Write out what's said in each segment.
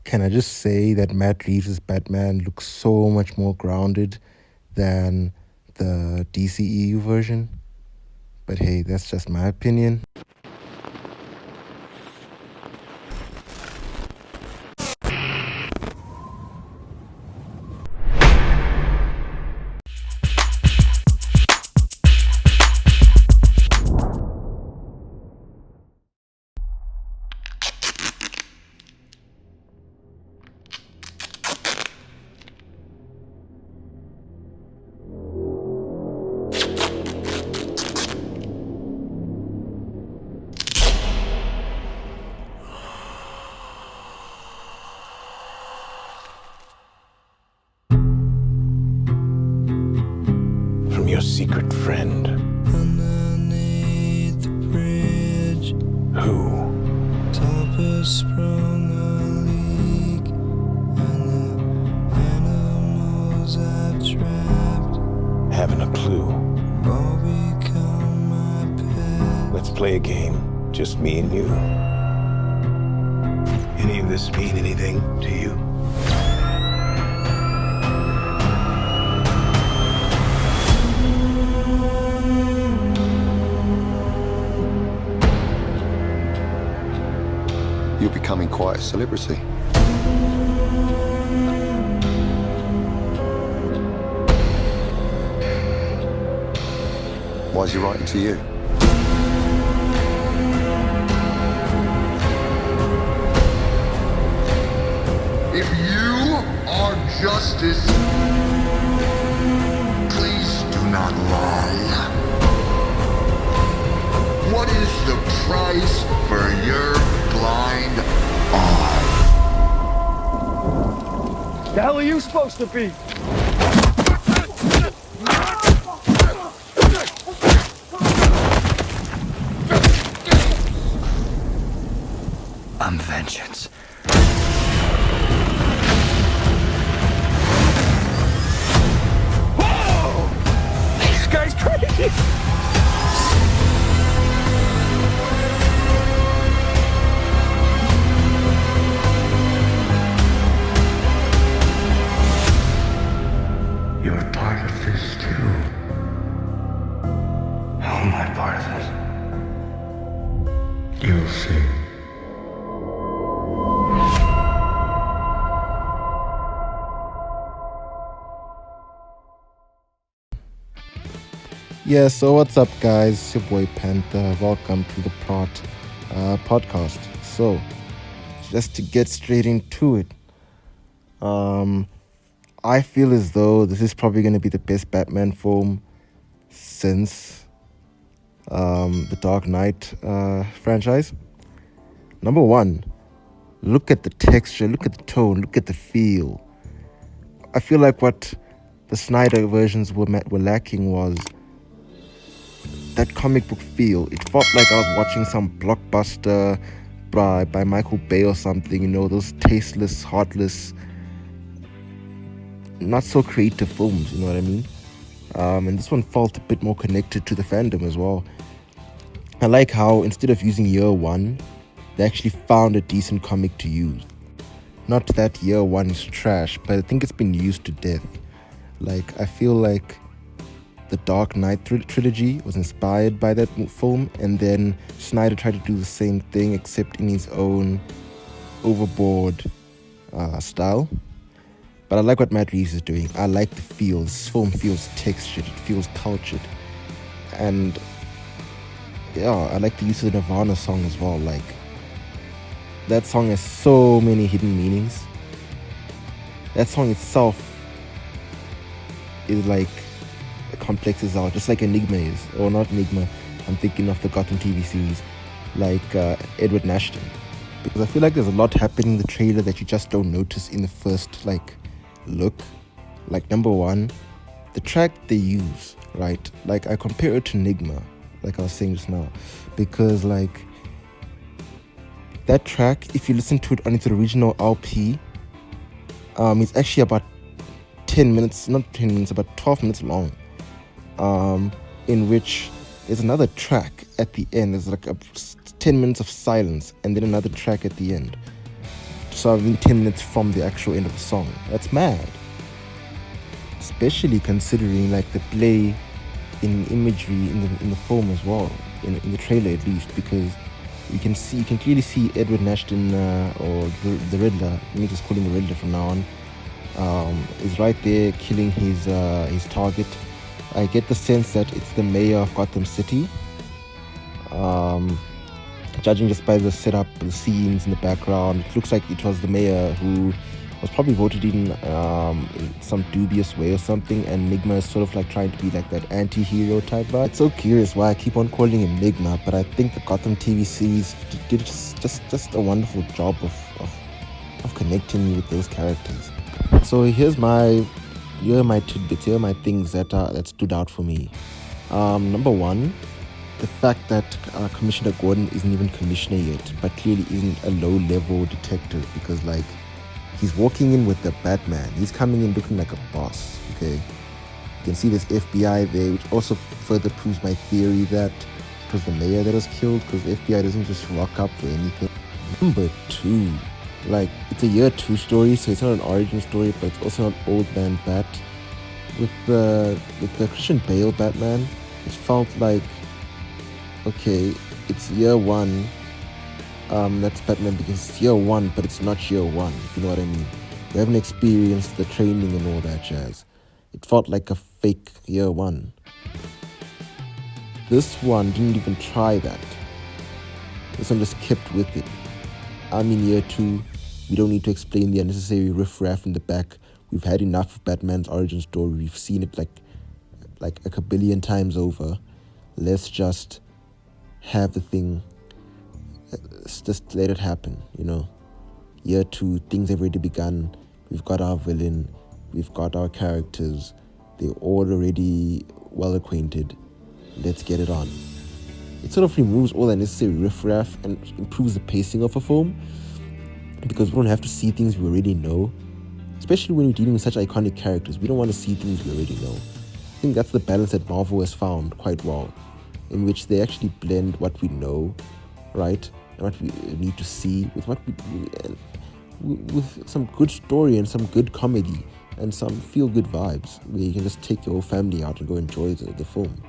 Can I just say that Matt Reeves' Batman looks so much more grounded than the DCEU version? But hey, that's just my opinion. From your secret friend. Underneath the bridge, Who? Topper sprung a leak, and the animals I've trapped Haven't a clue. all become my pet. Let's play a game. Just me and you. Any of this mean anything to you? You're becoming quite a celebrity. Why is he writing to you? If you are justice, please do not lie. What is the price for your blind eye? The hell are you supposed to be? I'm vengeance. Whoa! This guy's crazy! You're part of this too. How am I part of it? You'll see. Yeah, so what's up, guys? It's your boy Panther. Welcome to the Prate podcast. So, just to get straight into it, I feel as though this is probably going to be the best Batman film since the Dark Knight franchise. Number one, look at the texture, look at the tone, look at the feel. I feel like what the Snyder versions were lacking was that comic book feel. It felt like I was watching some blockbuster by Michael Bay or something, you know, those tasteless, heartless, not so creative films, you know what I mean? And this one felt a bit more connected to the fandom as well. I like how instead of using year one, they actually found a decent comic to use. Not that year one is trash, but I think it's been used to death. Like, I feel like the Dark Knight trilogy was inspired by that film, and then Snyder tried to do the same thing except in his own overboard style. But I like what Matt Reeves is doing. I like the feel. This film feels textured, it feels cultured. And yeah, I like the use of the Nirvana song as well. Like, that song has so many hidden meanings. That song itself is like complex as hell, just like Enigma is, or not Enigma, I'm thinking of the Gotham TV series, like Edward Nashton, because I feel like there's a lot happening in the trailer that you just don't notice in the first look. Like, number one, the track they use, right? Like, I compare it to Enigma, like I was saying just now, because like that track, if you listen to it on its original LP, it's actually about 10 minutes, not 10 minutes, about 12 minutes long, in which there's another track at the end. There's like 10 minutes of silence and then another track at the end. starting 10 minutes from the actual end of the song. That's mad. Especially considering like the play in imagery in the film as well, in the trailer at least, because you can clearly see Edward Nashton or the Riddler. Let me just call him the Riddler from now on. Is right there killing his target. I get the sense that it's the mayor of Gotham City. Judging just by the setup, the scenes in the background, it looks like it was the mayor who was probably voted in some dubious way or something, and Nigma is sort of like trying to be like that anti-hero type vibe. It's so curious why I keep on calling him Nigma, but I think the Gotham TV series did just a wonderful job of connecting me with those characters. So here are my tidbits, here are my things that stood out for me. Number one, the fact that Commissioner Gordon isn't even commissioner yet, but clearly isn't a low-level detective, because like, he's walking in with the Batman. He's coming in looking like a boss, okay? You can see this FBI there, which also further proves my theory that it was the mayor that was killed, because the FBI doesn't just rock up for anything. Number two, like, it's a year 2 story, so it's not an origin story, but it's also not old man Bat. With the Christian Bale Batman, it felt like, okay, it's year 1. That's Batman because it's year 1, but it's not year 1, if you know what I mean. We haven't experienced the training and all that jazz. It felt like a fake year 1. This one didn't even try that. This one just kept with it. I'm in year 2. We don't need to explain the unnecessary riffraff in the back. We've had enough of Batman's origin story. We've seen it like a billion times over. Let's just have the thing. Just let it happen, you know. Year 2, things have already begun. We've got our villain, we've got our characters, they're all already well acquainted. Let's get it on. It sort of removes all the necessary riffraff and improves the pacing of a film, because we don't have to see things we already know, especially when we're dealing with such iconic characters. We don't want to see things we already know. I think that's the balance that Marvel has found quite well, in which they actually blend what we know, right, and what we need to see with what with some good story and some good comedy and some feel-good vibes, where you can just take your whole family out and go enjoy the film.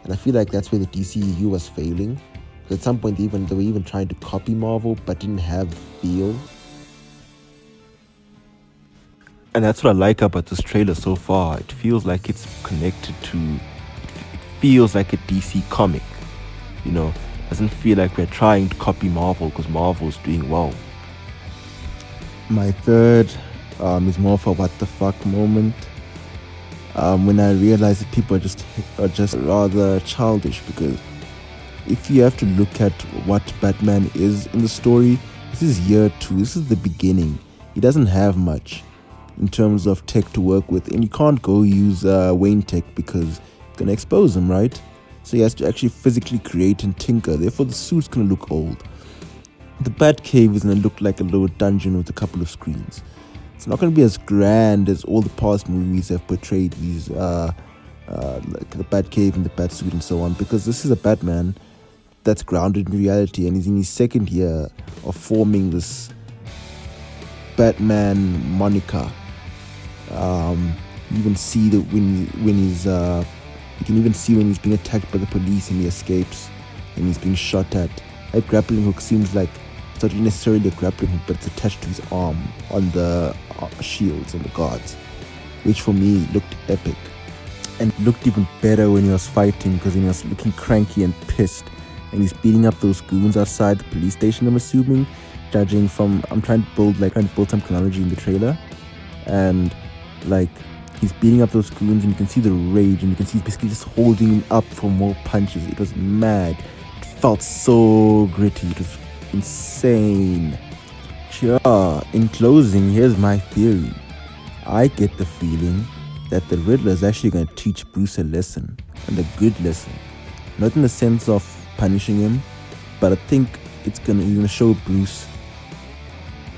And I feel like that's where the DCEU was failing, because at some point they were even trying to copy Marvel but didn't have the feel. And that's what I like about this trailer so far. It feels like it's connected to, it feels like a DC comic, you know. Doesn't feel like we're trying to copy Marvel because Marvel's doing well. My third is more of a what the fuck moment. When I realized that people are just rather childish, because if you have to look at what Batman is in the story, this is year 2. This is the beginning. He doesn't have much in terms of tech to work with, and you can't go use Wayne tech because it's gonna expose him, right? So he has to actually physically create and tinker. Therefore, the suit's gonna look old. The Batcave is gonna look like a little dungeon with a couple of screens. It's not gonna be as grand as all the past movies have portrayed these, like the Batcave and the Batsuit and so on, because this is a Batman that's grounded in reality, and he's in his second year of forming this Batman moniker. You even see that when he's you can even see when he's being attacked by the police and he escapes and he's being shot at. That grappling hook seems like it's not necessarily a grappling hook, but it's attached to his arm on the shields and the guards, which for me looked epic. And looked even better when he was fighting, because he was looking cranky and pissed, and he's beating up those goons outside the police station, I'm assuming, judging from, I'm trying to build some chronology in the trailer, and like he's beating up those goons, and you can see the rage, and you can see he's basically just holding him up for more punches. It was mad. It felt so gritty. It was insane. Sure. In closing, here's my theory. I get the feeling that the Riddler is actually going to teach Bruce a lesson, and a good lesson. Not in the sense of punishing him, but I think he's going to show Bruce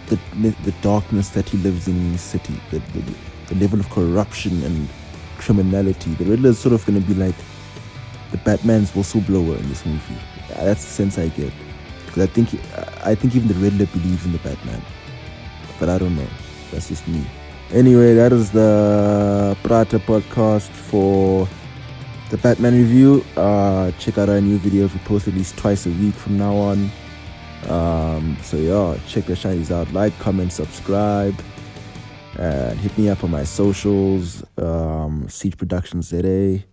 the darkness that he lives in his city, the level of corruption and criminality. The Riddler is sort of going to be like the Batman's whistleblower in this movie. That's the sense I get, because I think even the Riddler believes in the Batman. but I don't know. That's just me. Anyway, that is the Prate podcast for the Batman review. Check out our new videos. We post at least twice a week from now on. So yeah, check the shinies out. Like, comment, subscribe, and hit me up on my socials. Siege Productions ZA.